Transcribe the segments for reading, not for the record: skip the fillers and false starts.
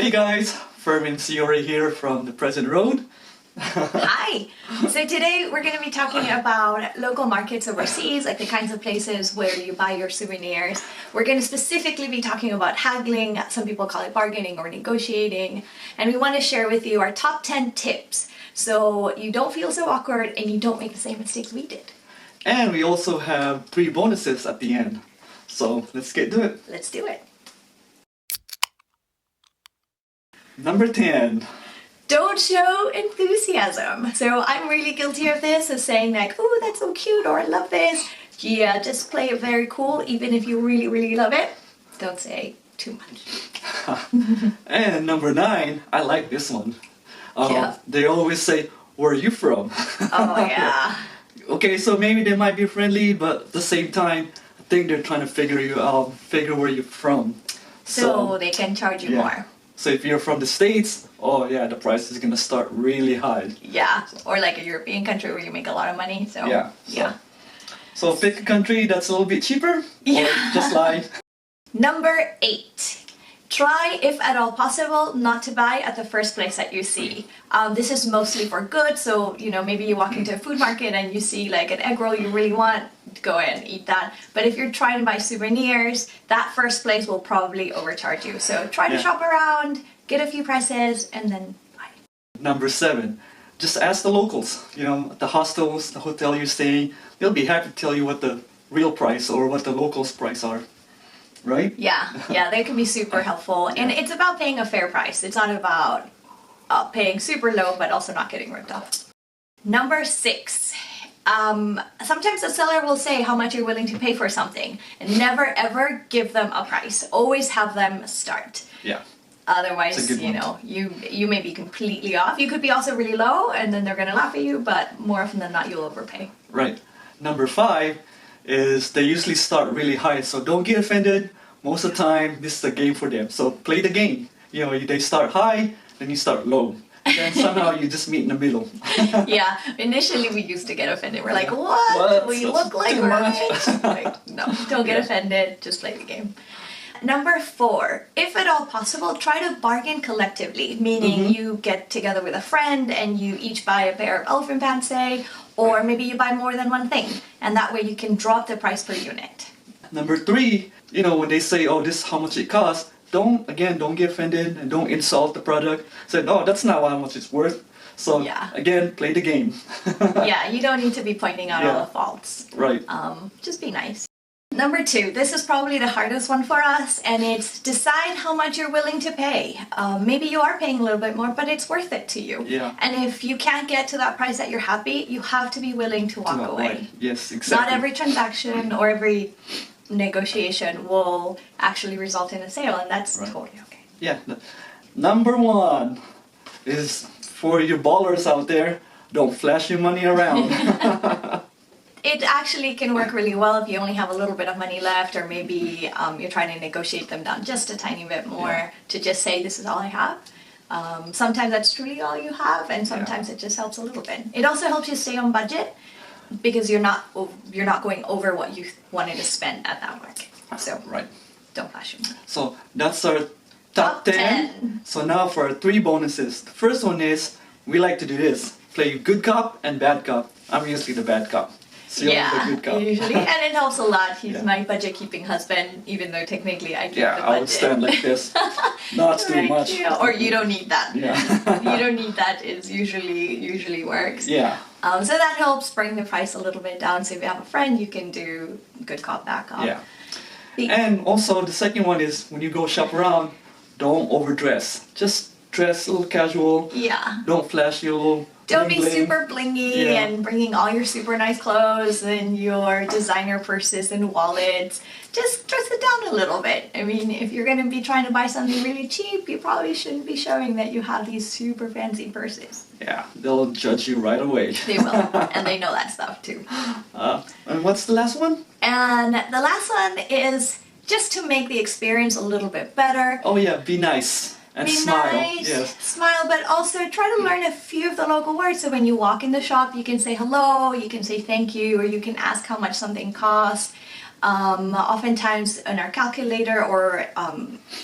Hey guys, Fermin Siori here from The Present Road. Hi! So today we're going to be talking about local markets overseas, like the kinds of places where you buy your souvenirs. We're going to specifically be talking about haggling, some people call it bargaining or negotiating, and we want to share with you our top 10 tips so you don't feel so awkward and you don't make the same mistakes we did. And we also have 3 bonuses at the end. So let's get to it. Let's do it. Number 10. Don't show enthusiasm. So I'm really guilty of this, of saying like, oh, that's so cute, or I love this. Yeah, just play it very cool, even if you really, really love it. Don't say too much. And number 9, I like this one. Yeah. They always say, where are you from? Oh yeah. Okay, so maybe they might be friendly, but at the same time, I think they're trying to figure you out, figure where you're from. So they can charge you more. So if you're from the States, oh yeah, the price is gonna start really high. Yeah, or like a European country where you make a lot of money. So yeah. So pick a country that's a little bit cheaper, or just lie. Number 8. Try, if at all possible, not to buy at the first place that you see. This is mostly for good, so maybe you walk into a food market and you see like an egg roll you really want, go ahead and eat that. But if you're trying to buy souvenirs, that first place will probably overcharge you. So try to shop around, get a few prices, and then buy. Number 7, just ask the locals. The hostels, the hotel you're staying, they'll be happy to tell you what the real price or what the locals' price are. Right? Yeah, they can be super helpful. And it's about paying a fair price. It's not about paying super low, but also not getting ripped off. Number 6. Sometimes the seller will say how much you're willing to pay for something. And never ever give them a price. Always have them start. Yeah. Otherwise, you may be completely off. You could be also really low and then they're going to laugh at you, but more often than not, you'll overpay. Right. Number 5 is they usually start really high, so don't get offended. Most of the time, this is a game for them. So play the game. They start high, then you start low. And then somehow you just meet in the middle. Yeah, initially we used to get offended. We're like, what? We look like we're rich. Like, no, don't get offended. Just play the game. Number 4, if at all possible, try to bargain collectively, meaning you get together with a friend and you each buy a pair of elephant pants, say, or maybe you buy more than one thing, and that way you can drop the price per unit. Number 3, when they say, oh, this is how much it costs, don't get offended and don't insult the product. Say, oh, that's not how much it's worth. So again, play the game. Yeah, you don't need to be pointing out all the faults. Right. Just be nice. Number 2, this is probably the hardest one for us, and it's decide how much you're willing to pay. Maybe you are paying a little bit more, but it's worth it to you. Yeah. And if you can't get to that price that you're happy, you have to be willing to walk away. Yes, exactly. Not every transaction or every negotiation will actually result in a sale, and that's totally okay. Yeah. Number 1 is for your ballers out there, don't flash your money around. It actually can work really well if you only have a little bit of money left, or maybe you're trying to negotiate them down just a tiny bit more to just say, this is all I have. Sometimes that's truly all you have, and sometimes it just helps a little bit. It also helps you stay on budget because you're not going over what you wanted to spend at that market. So don't flash your money. So that's our top 10. So now for our 3 bonuses. The first one is, we like to do this. Play good cop and bad cop. I'm usually the bad cop. So the good cop. Usually. And it helps a lot. He's my budget-keeping husband, even though technically I keep the budget. I would stand like this. Not too much. Or you don't need that. Yeah. You don't need that is usually works. Yeah. So that helps bring the price a little bit down. So if you have a friend, you can do good cop, bad cop. Yeah. And also the second one is, when you go shop around, don't overdress. Just dress a little casual. Yeah. Don't flash your little Don't be super blingy and bringing all your super nice clothes and your designer purses and wallets. Just dress it down a little bit. I mean, if you're going to be trying to buy something really cheap, you probably shouldn't be showing that you have these super fancy purses. Yeah, they'll judge you right away. They will, and they know that stuff too. And what's the last one? And the last one is just to make the experience a little bit better. Oh yeah, be nice. And be smile. nice, yes. Smile, but also try to learn a few of the local words. So when you walk in the shop, you can say hello, you can say thank you, or you can ask how much something costs. Oftentimes in our calculator or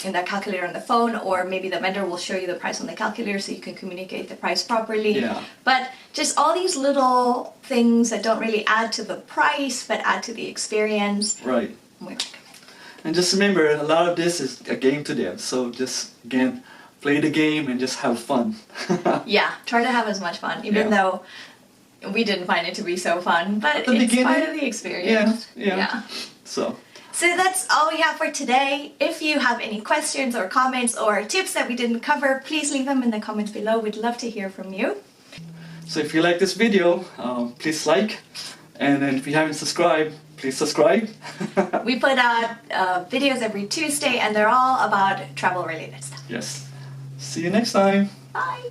in the calculator on the phone, or maybe the vendor will show you the price on the calculator so you can communicate the price properly. Yeah. But just all these little things that don't really add to the price but add to the experience. Right. We recommend. And just remember, a lot of this is a game to them. So just, again, play the game and just have fun. Yeah, try to have as much fun, even though we didn't find it to be so fun, but it's part of the experience. Yeah. So that's all we have for today. If you have any questions or comments or tips that we didn't cover, please leave them in the comments below. We'd love to hear from you. So if you like this video, please like. And then if you haven't subscribed, please subscribe. We put out videos every Tuesday, and they're all about travel-related stuff. Yes. See you next time. Bye.